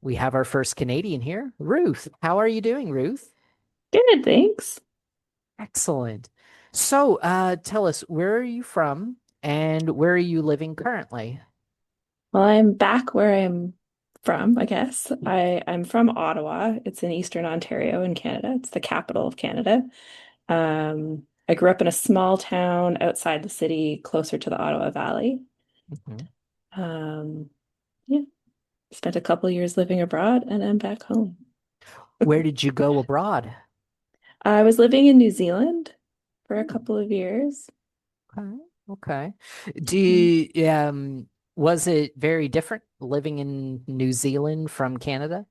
We have our first Canadian here, Ruth. How are you doing, Ruth? Good, thanks. Excellent. So, tell us, where are you from and where are you living currently? Well, I'm back where I'm from, I guess. I'm from Ottawa. It's in Eastern Ontario in Canada. It's the capital of Canada. I grew up in a small town outside the city, closer to the Ottawa Valley. Mhm. Um, yeah, spent a couple years living abroad and I'm back home. Where did you go abroad? I was living in New Zealand for a Hmm, couple of years. okay, okay. Yeah. Was it very different living in New Zealand from Canada?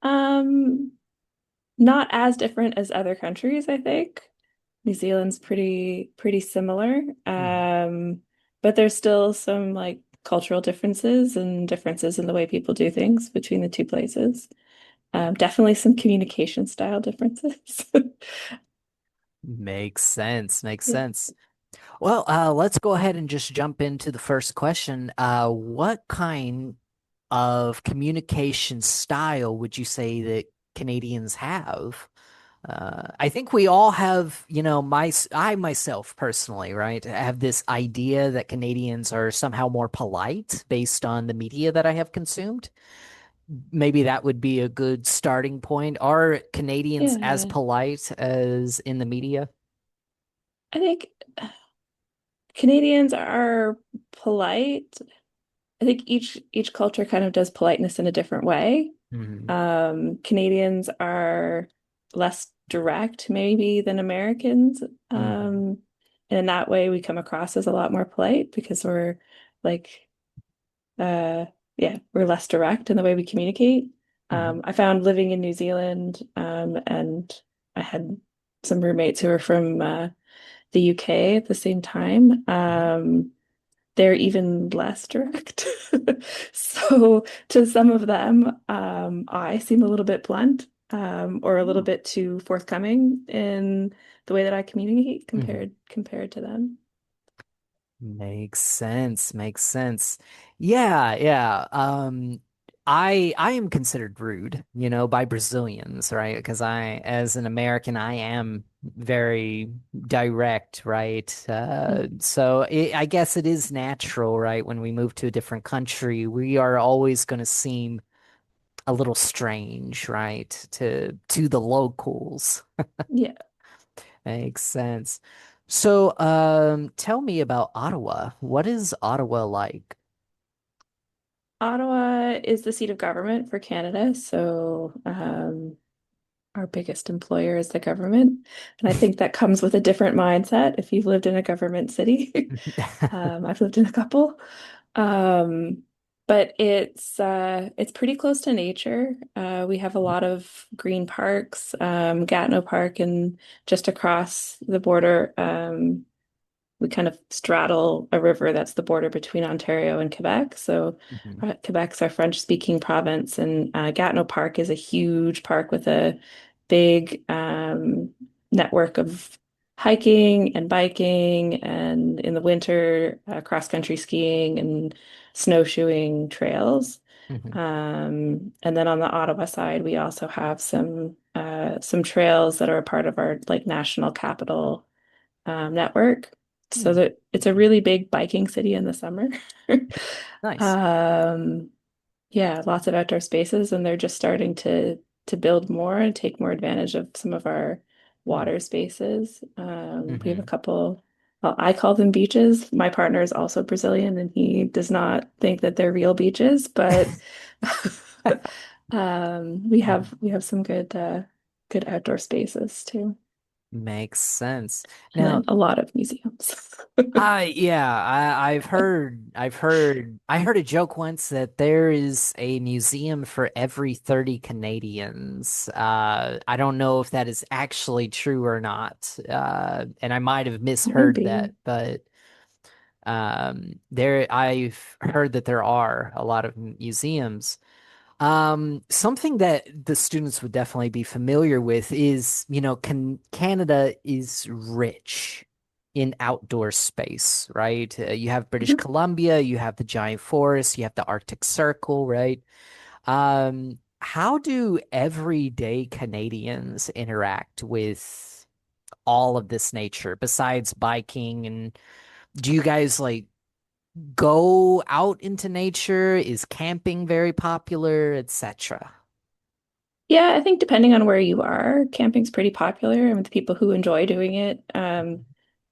Um, Not as different as other countries, I think. New Zealand's pretty similar. Mhm. But there's still some like cultural differences and differences in the way people do things between the two places. Definitely some communication style differences. Makes sense, makes Yeah. sense. Well, let's go ahead and just jump into the first question. What kind of communication style would you say that Canadians have? I think we all have, I myself personally, right, have this idea that Canadians are somehow more polite based on the media that I have consumed. Maybe that would be a good starting point. Are Canadians as Yeah. polite as in the media? I think Canadians are polite. I think each culture kind of does politeness in a different way. Hmm. Canadians are less direct, maybe, than Americans. Hmm. And in that way, we come across as a lot more polite because we're like, uh, yeah, we're less direct in the way we communicate. Hmm. I found living in New Zealand, and I had some roommates who were from the UK at the same time. They're even less direct. So to some of them, I seem a little bit blunt, or a little bit too forthcoming in the way that I communicate Hmm. compared to them. Makes sense. Makes sense. Yeah, yeah. I am considered rude, by Brazilians, right? Because as an American, I am very direct, right? Mm. I guess it is natural, right? When we move to a different country, we are always going to seem a little strange, right? To the locals. Yeah. Makes sense. So, tell me about Ottawa. What is Ottawa like? Ottawa is the seat of government for Canada, so our biggest employer is the government. And I think that comes with a different mindset if you've lived in a government city. I've lived in a couple. Um, but it's pretty close to nature. We have a lot of green parks, Gatineau Park, and just across the border, we kind of straddle a river that's the border between Ontario and Quebec. So Mhm. Quebec's our French-speaking province, and Gatineau Park is a huge park with a big network of hiking and biking, and in the winter, cross-country skiing and snowshoeing trails. Mhm. And then on the Ottawa side, we also have some trails that are a part of our like national capital network. So Mhm. that it's a really big biking city in the summer. Nice. Um, yeah, lots of outdoor spaces, and they're just starting to build more and take more advantage of some of our water spaces. We have a Mm-hmm. couple, well, I call them beaches. My partner is also Brazilian, and he does not think that they're real beaches, but we have some good outdoor spaces too, Makes sense. and Now, then a lot of museums. I heard a joke once that there is a museum for every 30 Canadians. I don't know if that is actually true or not. And I might have misheard that, Maybe. but I've heard that there are a lot of museums. Something that the students would definitely be familiar with is, Canada is rich in outdoor space, right? You have British Mhm. Columbia, you have the giant forest, you have the Arctic Circle, right? How do everyday Canadians interact with all of this nature besides biking? And do you guys like go out into nature? Is camping very popular, etc.? Yeah, I think depending on where you are, camping's pretty popular. And with the people who enjoy doing it,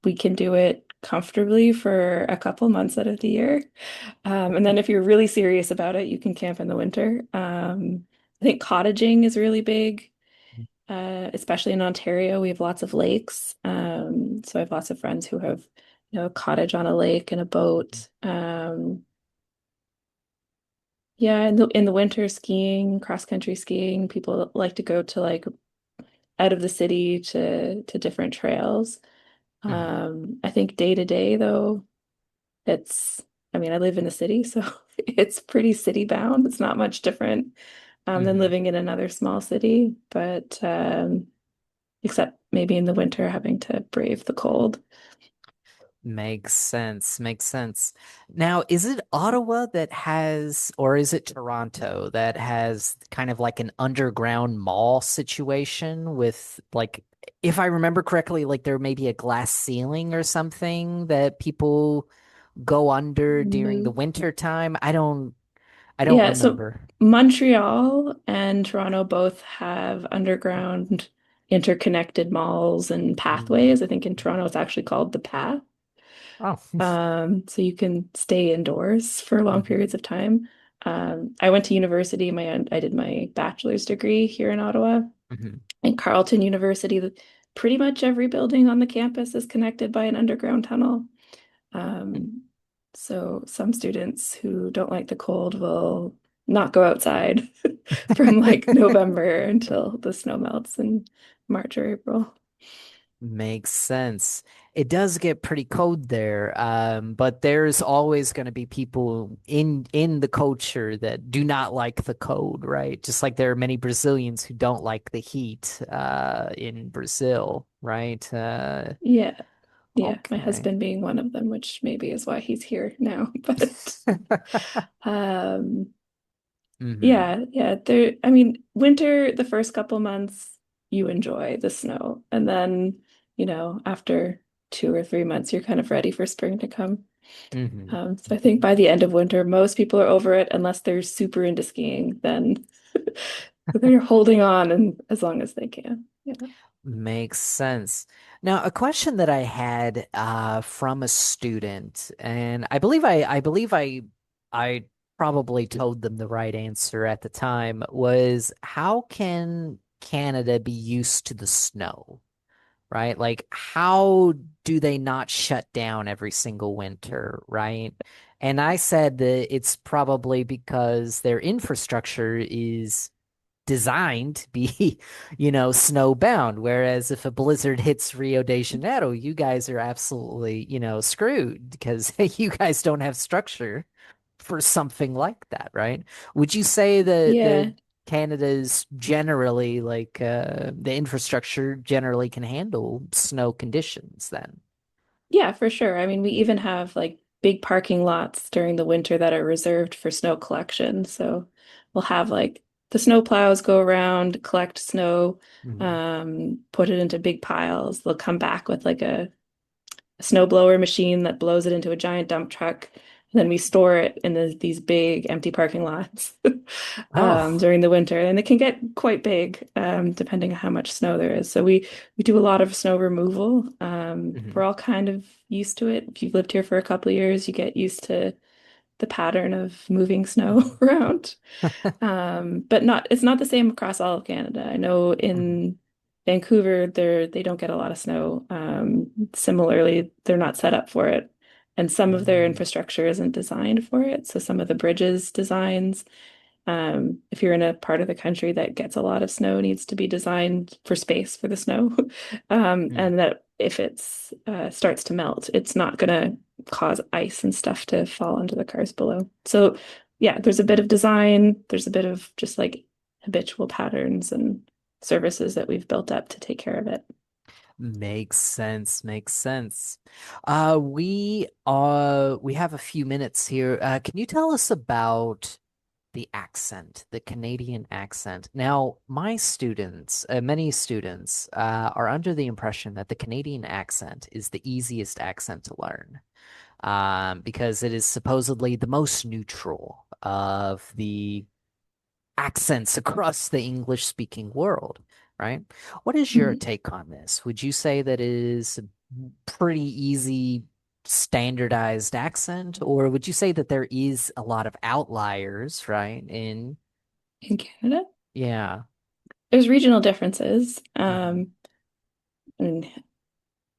we can do it comfortably for a couple months out of the year. And then if you're really serious about it, you can camp in the winter. I think cottaging is really big, especially in Ontario. We have lots of lakes. So I have lots of friends who have, a cottage on a lake and a boat. Yeah, in the winter, skiing, cross country skiing, people like to go to like out of the city to different trails. Mhm. I think day to day though, it's I mean, I live in a city, so it's pretty city bound. It's not much different than Mhm. living in another small city, but except maybe in the winter having to brave the cold. Makes sense. Makes sense. Now, is it Ottawa that has, or is it Toronto that has kind of like an underground mall situation with like, if I remember correctly, like there may be a glass ceiling or something that people go under during the No. winter time? I don't Yeah, so remember. Montreal and Toronto both have underground interconnected malls and Mm. pathways. I think in Toronto it's actually called the Path. Oh. So you can stay indoors for long Mhm. periods of time. I went to university. I did my bachelor's degree here in Ottawa. Mhm. In Carleton University, pretty much every building on the campus is connected by an underground tunnel. Um, so some students who don't like the cold will not go outside from like November until the snow melts in March or April. Makes sense. It does get pretty cold there, but there's always going to be people in the culture that do not like the cold, right? Just like there are many Brazilians who don't like the heat in Brazil, right? Yeah, yeah, my Okay. husband being one of them, which maybe is why he's here now. But um, Hmm. yeah, I mean, winter, the first couple months you enjoy the snow, and then, after 2 or 3 months, you're kind of ready for spring to come. Hmm. So I think by the end of winter, most people are over it unless they're super into skiing, then they're holding on and as long as they can. Yeah. Makes sense. Now, a question that I had from a student, and I probably told them the right answer at the time, was how can Canada be used to the snow, right? Like, how do they not shut down every single winter, right? And I said that it's probably because their infrastructure is designed to be, snowbound. Whereas if a blizzard hits Rio de Janeiro, you guys are absolutely, screwed because you guys don't have structure for something like that, right? Would you say that Yeah. Canada's generally like the infrastructure generally can handle snow conditions then? Yeah, for sure. I mean, we even have like big parking lots during the winter that are reserved for snow collection. So we'll have like the snow plows go around, collect snow, Mhm. put it into big piles. They'll come back with like a snowblower machine that blows it into a giant dump truck. And then we store it in these big empty parking lots Oh. during the winter. And it can get quite big depending on how much snow there is. So we do a lot of snow removal. We're Mhm. all kind of used to it. If you've lived here for a couple of years, you get used to the pattern of moving snow Mhm. around. But it's not the same across all of Canada. I know Mhm. in Vancouver they don't get a lot of snow. Similarly, they're not set up for it. And some of their Mhm. infrastructure isn't designed for it. So some of the bridges designs, if you're in a part of the country that gets a lot of snow, needs to be designed for space for the snow. Mhm. And that if it's starts to melt, it's not gonna cause ice and stuff to fall onto the cars below. So yeah, there's a bit of design, there's a bit of just like habitual patterns and services that we've built up to take care of it. Makes sense. Makes sense. We have a few minutes here. Can you tell us about The accent, the Canadian accent. Now, my students, many students, are under the impression that the Canadian accent is the easiest accent to learn, because it is supposedly the most neutral of the accents across the English speaking world, right? What is your Mhm. take on this? Would you say that it is a pretty easy standardized accent, or would you say that there is a lot of outliers, right? In Canada, Yeah. there's regional differences. Hmm. And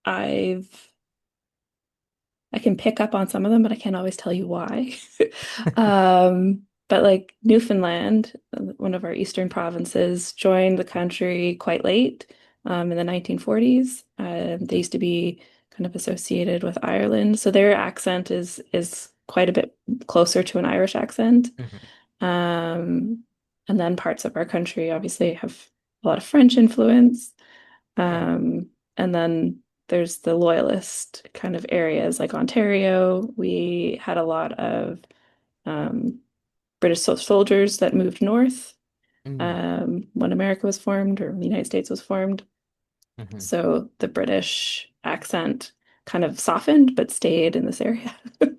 I've I can pick up on some of them, but I can't always tell you why. But like Newfoundland, one of our eastern provinces, joined the country quite late, in the 1940s. They used to be kind of associated with Ireland, so their accent is quite a bit closer to an Irish accent. Hmm. Um, and then parts of our country obviously have a lot of French influence. Yeah. And then there's the loyalist kind of areas like Ontario. We had a lot of um, British soldiers that moved north Mm-hmm. when America was formed or the United States was formed. Hmm. So the British accent kind of softened but stayed in this area. And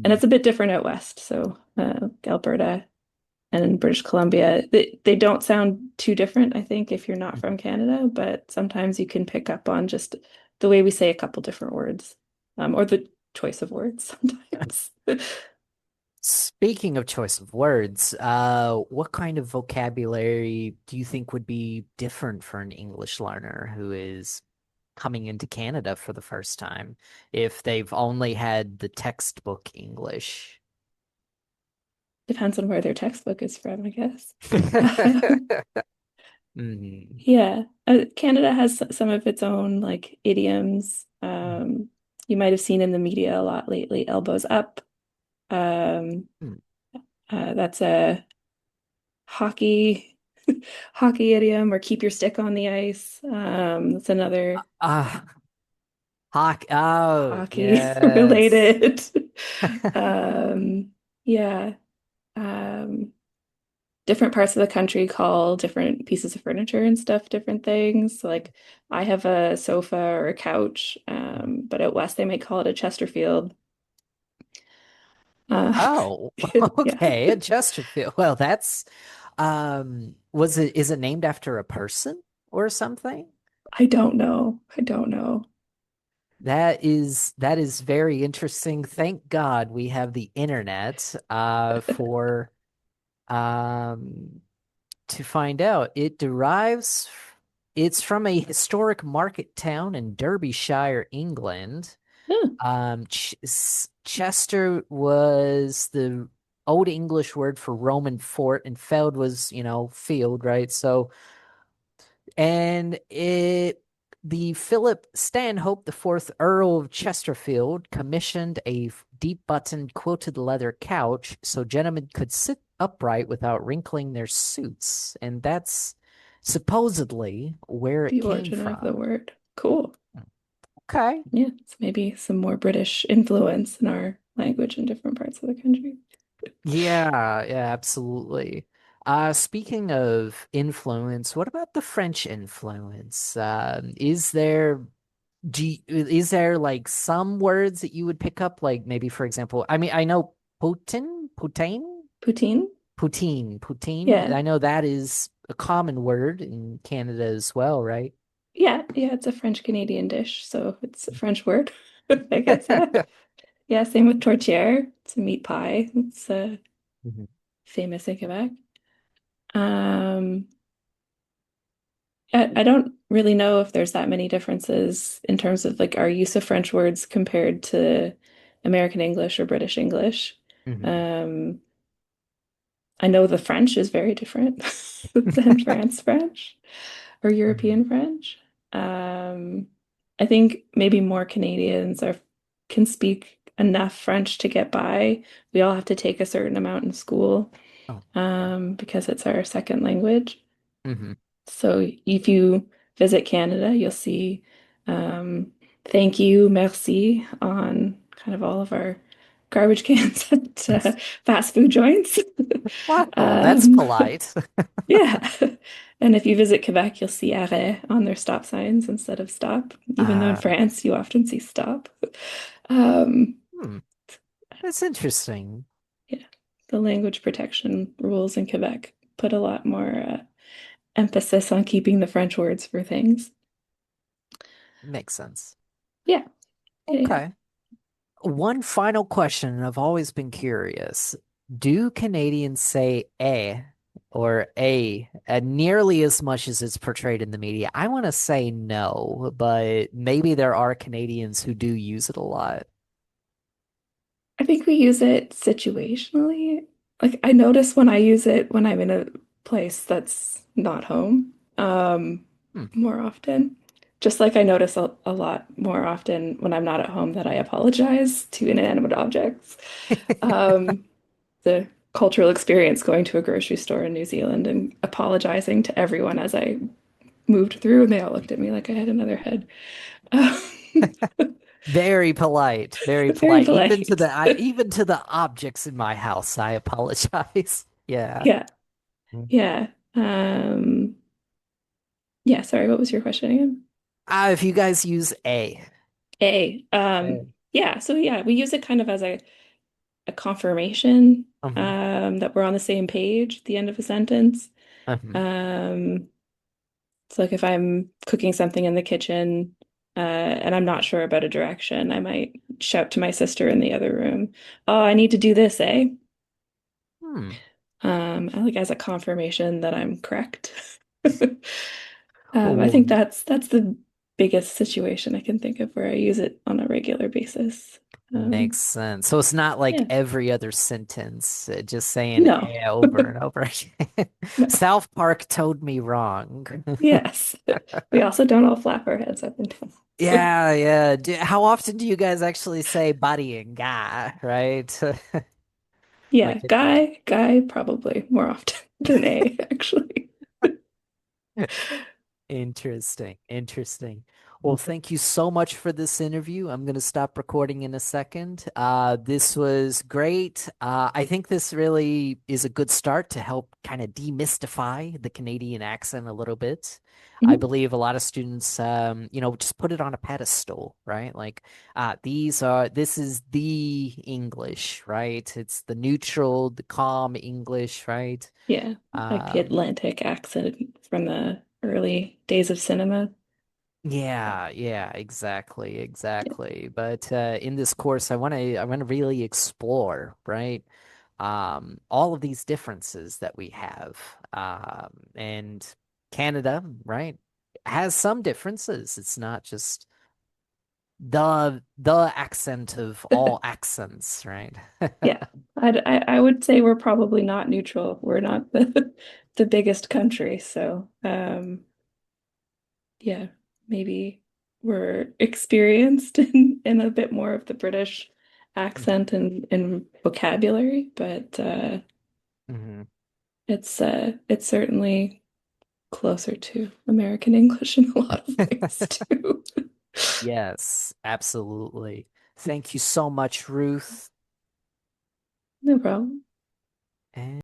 Hmm. it's a bit different out west. So Alberta and in British Columbia, they don't sound too different, I think, if you're not from Canada, but sometimes you can pick up on just the way we say a couple different words, or the choice of words sometimes. Speaking of choice of words, what kind of vocabulary do you think would be different for an English learner who is coming into Canada for the first time if they've only had the textbook English? Depends on where their textbook is from, I guess. Hmm. Yeah, Canada has some of its own like idioms. You might have seen in the media a lot lately, elbows up. Um, that's a hockey hockey idiom, or keep your stick on the ice. That's another Ah, hockey. Oh, hockey yes. related. Um, yeah. Um, Different parts of the country call different pieces of furniture and stuff different things. So, like I have a sofa or a couch, but out west they might call it a Chesterfield. Uh, Oh, yeah. okay. A Chesterfield. Well, that's was it is it named after a person or something? I don't know. I don't know. That is very interesting. Thank God we have the internet for um to find out. It's from a historic market town in Derbyshire, England. Huh. Chester was the Old English word for Roman fort, and feld was, field, right? So, and the Philip Stanhope, the fourth Earl of Chesterfield, commissioned a deep-buttoned quilted leather couch so gentlemen could sit upright without wrinkling their suits, and that's supposedly where it The came origin of the from. word. Cool. Okay. Yeah, it's maybe some more British influence in our language in different parts of the country. Yeah, yeah, absolutely. Speaking of influence, what about the French influence? Is there like some words that you would pick up, like maybe for example, I mean, I know Poutine? poutine. Yeah. I know that is a common word in Canada as well, right? Yeah, it's a French Canadian dish, so it's a French word, I guess, yeah. Yeah, same with tourtière. It's a meat pie. It's Mhm. famous in Quebec. Um, I don't really know if there's that many differences in terms of like our use of French words compared to American English or British English. Mhm. Um, I know the French is very different than France French or Mhm. European French. Um, I think maybe more Canadians are can speak enough French to get by. We all have to take a certain amount in school, Oh. because it's our second language. Mhm. So if you visit Canada, you'll see, thank you, merci on kind of all of our garbage cans at fast food joints. Wow, that's Um, polite. yeah. And if you visit Quebec, you'll see arrêt on their stop signs instead of stop, even though in Uh, France you often see stop. Um, hmm, that's interesting. yeah, the language protection rules in Quebec put a lot more emphasis on keeping the French words for things. Makes sense. Yeah, yeah, yeah. Okay. One final question, and I've always been curious. Do Canadians say or a nearly as much as it's portrayed in the media? I want to say no, but maybe there are Canadians who do use it a lot. I think we use it situationally. Like I notice when I use it when I'm in a place that's not home, Hmm. more often. Just like I notice a lot more often when I'm not at home that I apologize to inanimate objects. Um, the cultural experience going to a grocery store in New Zealand and apologizing to everyone as I moved through, and they all looked at me like I had another head. Very polite, very Very polite. polite. Even to the objects in my house, I apologize. Yeah. Yeah, yeah. Yeah, sorry, what was your question again? If you guys use a. A. A. Yeah, so yeah, we use it kind of as a confirmation Mhm. that we're on the same page at the end of a sentence. Mhm. Um, it's like if I'm cooking something in the kitchen and I'm not sure about a direction, I might shout to my sister in the other room, "Oh, I need to do this, eh?" Hmm. I like as a confirmation that I'm correct. I Well, think that's the biggest situation I can think of where I use it on a regular basis. makes Um, sense. So it's not like yeah, every other sentence, just saying no, "eh" over and over again. no, South Park told me wrong. yes. We also don't all flap our heads up and down. Yeah, yeah. How often do you guys actually say buddy and guy, right? Yeah, Like it. guy, probably more often than A, actually. Interesting. Interesting. Well, thank you so much for this interview. I'm going to stop recording in a second. This was great. I think this really is a good start to help kind of demystify the Canadian accent a little bit. I Mhm. believe a lot of students, just put it on a pedestal, right? Like, this is the English, right? It's the neutral, the calm English, right? Yeah, like the Um, Atlantic accent from the early days of cinema. Yeah, yeah, exactly, Yeah. exactly. But in this course, I want to really explore, right? All of these differences that we have. And Canada, right, has some differences. It's not just the accent of all accents, right? Yeah, I would say we're probably not neutral. We're not the biggest country, so yeah, maybe we're experienced in a bit more of the British accent and vocabulary, but Hmm. it's certainly closer to American English in a lot of ways too. Yes, absolutely. Thank you so much, Ruth. No problem. And